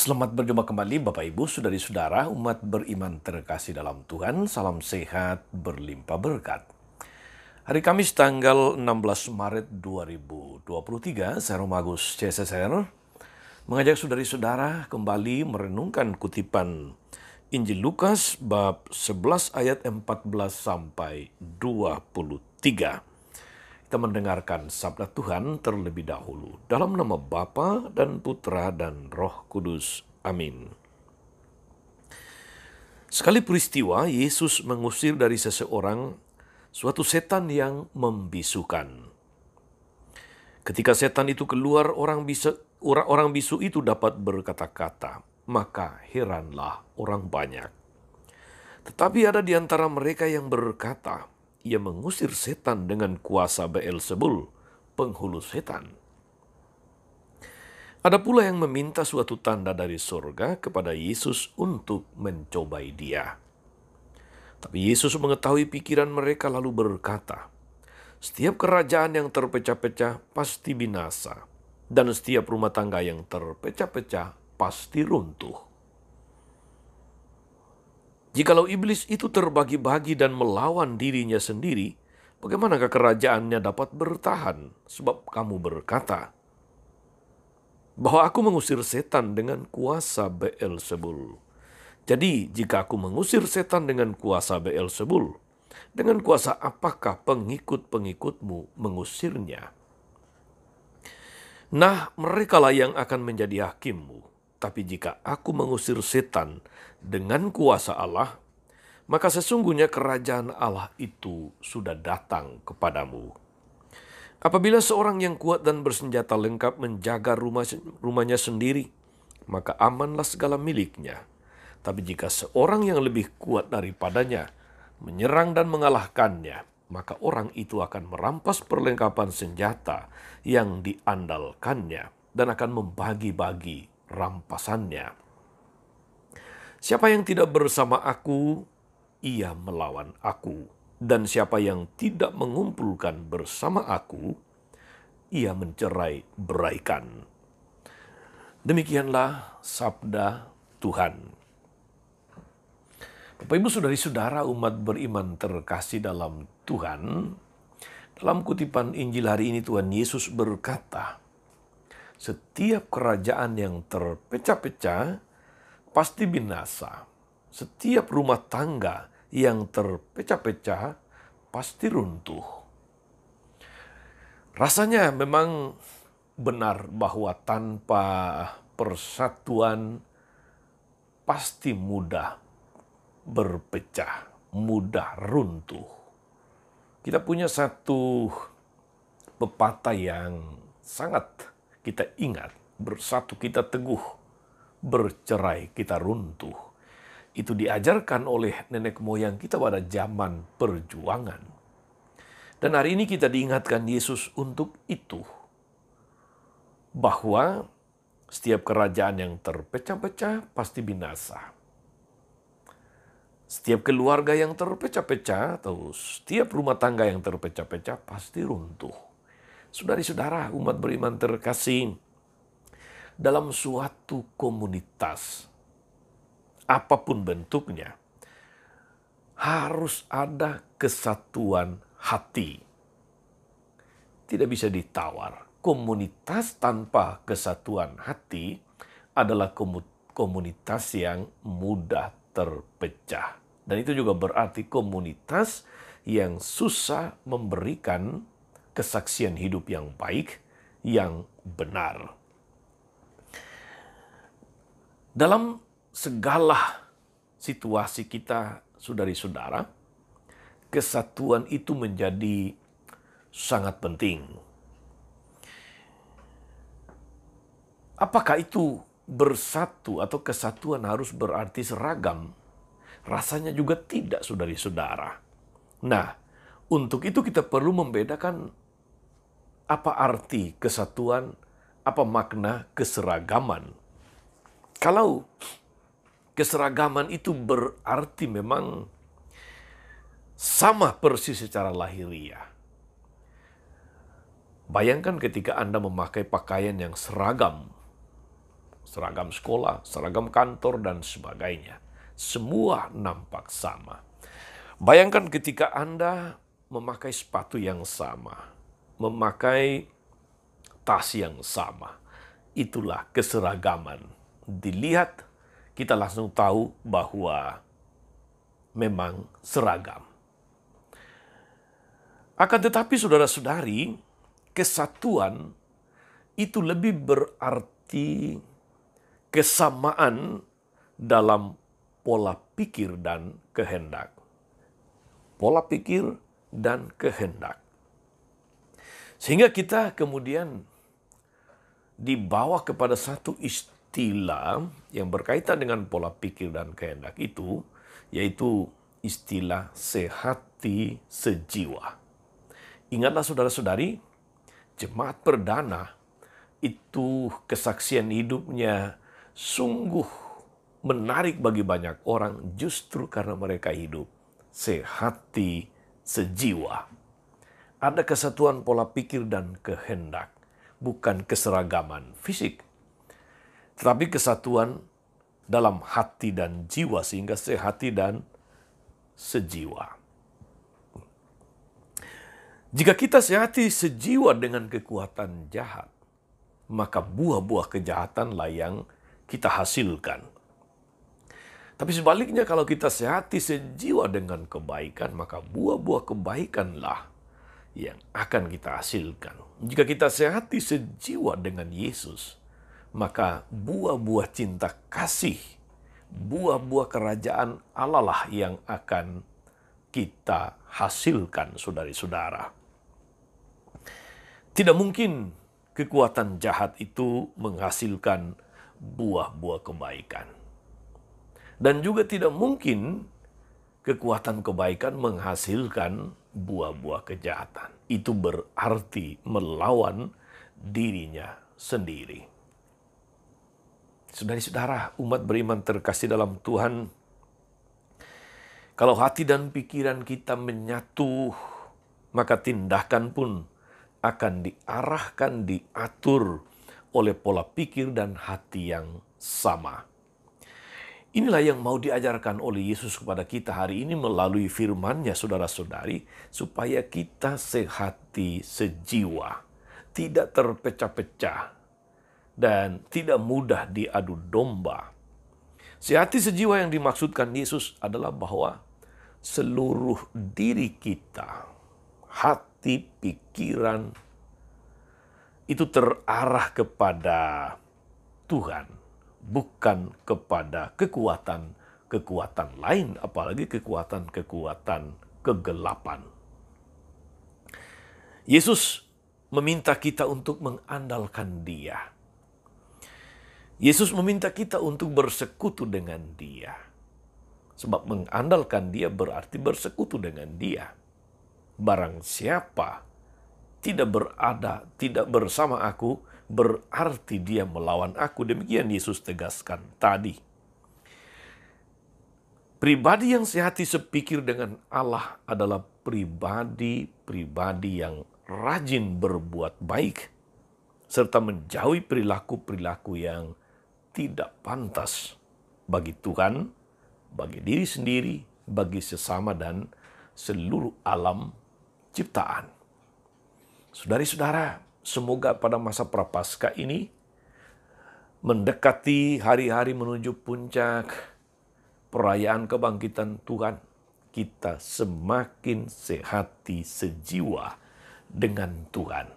Selamat berjumpa kembali Bapak Ibu, Saudari-saudara, umat beriman terkasih dalam Tuhan. Salam sehat, berlimpah berkat. Hari Kamis tanggal 16 Maret 2023, saya Romagus CSSR mengajak saudari-saudara kembali merenungkan kutipan Injil Lukas bab 11 ayat 14 sampai 23. Kita mendengarkan sabda Tuhan terlebih dahulu. Dalam nama Bapa dan Putra dan Roh Kudus. Amin. Sekali peristiwa, Yesus mengusir dari seseorang suatu setan yang membisukan. Ketika setan itu keluar, orang bisu itu dapat berkata-kata, maka heranlah orang banyak. Tetapi ada di antara mereka yang berkata, ia mengusir setan dengan kuasa Beelzebul, penghulu setan. Ada pula yang meminta suatu tanda dari surga kepada Yesus untuk mencobai dia. Tapi Yesus mengetahui pikiran mereka lalu berkata, setiap kerajaan yang terpecah-pecah pasti binasa, dan setiap rumah tangga yang terpecah-pecah pasti runtuh. Jikalau iblis itu terbagi-bagi dan melawan dirinya sendiri, bagaimanakah kerajaannya dapat bertahan? Sebab kamu berkata, bahwa aku mengusir setan dengan kuasa Beelzebul. Jadi, jika aku mengusir setan dengan kuasa Beelzebul, dengan kuasa apakah pengikut-pengikutmu mengusirnya? Nah, merekalah yang akan menjadi hakimmu. Tapi jika aku mengusir setan dengan kuasa Allah, maka sesungguhnya kerajaan Allah itu sudah datang kepadamu. Apabila seorang yang kuat dan bersenjata lengkap menjaga rumahnya sendiri, maka amanlah segala miliknya. Tapi jika seorang yang lebih kuat daripadanya menyerang dan mengalahkannya, maka orang itu akan merampas perlengkapan senjata yang diandalkannya dan akan membagi-bagi rampasannya. Siapa yang tidak bersama aku, ia melawan aku. Dan siapa yang tidak mengumpulkan bersama aku, ia mencerai-beraikan. Demikianlah sabda Tuhan. Bapak Ibu Saudari-saudara umat beriman terkasih dalam Tuhan, dalam kutipan Injil hari ini Tuhan Yesus berkata, setiap kerajaan yang terpecah-pecah pasti binasa. Setiap rumah tangga yang terpecah-pecah pasti runtuh. Rasanya memang benar bahwa tanpa persatuan pasti mudah berpecah, mudah runtuh. Kita punya satu pepatah yang sangat kita ingat, bersatu kita teguh, bercerai kita runtuh. Itu diajarkan oleh nenek moyang kita pada zaman perjuangan. Dan hari ini kita diingatkan Yesus untuk itu. Bahwa setiap kerajaan yang terpecah-pecah pasti binasa. Setiap keluarga yang terpecah-pecah atau setiap rumah tangga yang terpecah-pecah pasti runtuh. Saudari-saudara umat beriman terkasih, dalam suatu komunitas, apapun bentuknya, harus ada kesatuan hati. Tidak bisa ditawar. Komunitas tanpa kesatuan hati adalah komunitas yang mudah terpecah. Dan itu juga berarti komunitas yang susah memberikan kesaksian hidup yang baik, yang benar. Dalam segala situasi kita, saudari-saudara, kesatuan itu menjadi sangat penting. Apakah itu bersatu atau kesatuan harus berarti seragam? Rasanya juga tidak, saudari-saudara. Nah, untuk itu kita perlu membedakan apa arti kesatuan, apa makna keseragaman. Kalau keseragaman itu berarti memang sama persis secara lahiriah. Bayangkan ketika Anda memakai pakaian yang seragam, seragam sekolah, seragam kantor, dan sebagainya. Semua nampak sama. Bayangkan ketika Anda memakai sepatu yang sama, memakai tas yang sama. Itulah keseragaman. Dilihat, kita langsung tahu bahwa memang seragam. Akan tetapi saudara-saudari, kesatuan itu lebih berarti kesamaan dalam pola pikir dan kehendak. Pola pikir dan kehendak. Sehingga kita kemudian dibawa kepada satu istilah yang berkaitan dengan pola pikir dan kehendak itu, yaitu istilah sehati sejiwa. Ingatlah saudara-saudari, jemaat perdana itu kesaksian hidupnya sungguh menarik bagi banyak orang justru karena mereka hidup sehati sejiwa. Ada kesatuan pola pikir dan kehendak, bukan keseragaman fisik, tetapi kesatuan dalam hati dan jiwa sehingga sehati dan sejiwa. Jika kita sehati sejiwa dengan kekuatan jahat, maka buah-buah kejahatanlah yang kita hasilkan. Tapi sebaliknya kalau kita sehati sejiwa dengan kebaikan, maka buah-buah kebaikanlah yang akan kita hasilkan. Jika kita sehati sejiwa dengan Yesus, maka buah-buah cinta kasih, buah-buah kerajaan Allah lah yang akan kita hasilkan, saudari-saudara. Tidak mungkin kekuatan jahat itu menghasilkan buah-buah kebaikan. Dan juga tidak mungkin kekuatan kebaikan menghasilkan buah-buah kejahatan. Itu berarti melawan dirinya sendiri. Saudari-saudara, umat beriman terkasih dalam Tuhan, kalau hati dan pikiran kita menyatu, maka tindakan pun akan diarahkan, diatur oleh pola pikir dan hati yang sama. Inilah yang mau diajarkan oleh Yesus kepada kita hari ini melalui firman-Nya, saudara-saudari, supaya kita sehati sejiwa, tidak terpecah-pecah, dan tidak mudah diadu domba. Sehati sejiwa yang dimaksudkan Yesus adalah bahwa seluruh diri kita, hati, pikiran, itu terarah kepada Tuhan. Bukan kepada kekuatan lain, apalagi kekuatan kegelapan. Yesus meminta kita untuk mengandalkan Dia. Yesus meminta kita untuk bersekutu dengan Dia. Sebab mengandalkan Dia berarti bersekutu dengan Dia. Barang siapa tidak bersama aku, berarti dia melawan aku. Demikian Yesus tegaskan tadi. Pribadi yang sehati sepikir dengan Allah adalah pribadi yang rajin berbuat baik, serta menjauhi perilaku-perilaku yang tidak pantas bagi Tuhan, bagi diri sendiri, bagi sesama, dan seluruh alam ciptaan. Saudari-saudara, semoga pada masa Prapaskah ini, mendekati hari-hari menuju puncak perayaan kebangkitan Tuhan, kita semakin sehati sejiwa dengan Tuhan.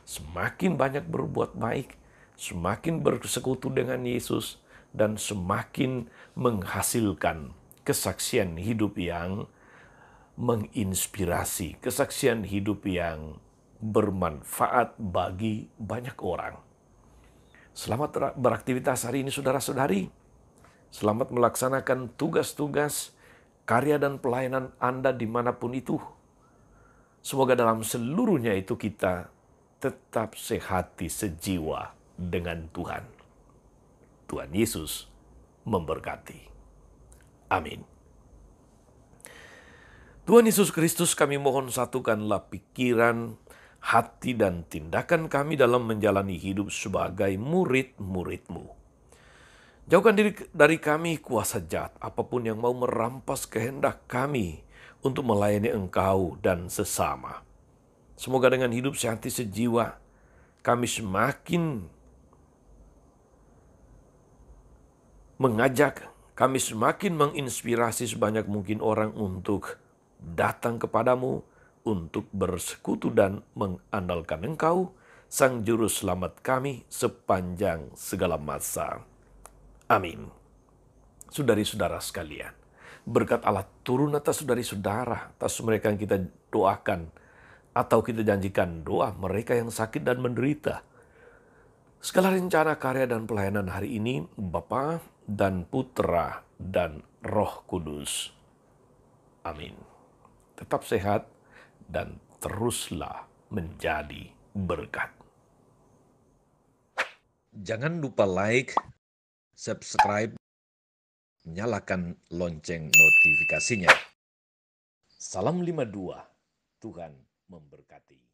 Semakin banyak berbuat baik, semakin bersekutu dengan Yesus, dan semakin menghasilkan kesaksian hidup yang menginspirasi, kesaksian hidup yang bermanfaat bagi banyak orang. Selamat beraktivitas hari ini, saudara-saudari. Selamat melaksanakan tugas-tugas, karya dan pelayanan Anda dimanapun itu. Semoga dalam seluruhnya itu kita tetap sehati sejiwa dengan Tuhan. Tuhan Yesus memberkati. Amin. Tuhan Yesus Kristus, kami mohon satukanlah pikiran, hati dan tindakan kami dalam menjalani hidup sebagai murid-murid-Mu. Jauhkan diri dari kami kuasa jahat, apapun yang mau merampas kehendak kami untuk melayani Engkau dan sesama. Semoga dengan hidup sehati sejiwa, kami semakin mengajak, kami semakin menginspirasi sebanyak mungkin orang untuk datang kepadamu, untuk bersekutu dan mengandalkan Engkau, Sang Juru Selamat kami sepanjang segala masa. Amin. Saudari-saudara sekalian, berkat Allah turun atas saudari-saudara, atas mereka yang kita doakan, atau kita janjikan doa mereka yang sakit dan menderita. Segala rencana, karya, dan pelayanan hari ini, Bapa dan Putra dan Roh Kudus. Amin. Tetap sehat dan teruslah menjadi berkat. Jangan lupa like, subscribe, nyalakan lonceng notifikasinya. Salam 52, Tuhan memberkati.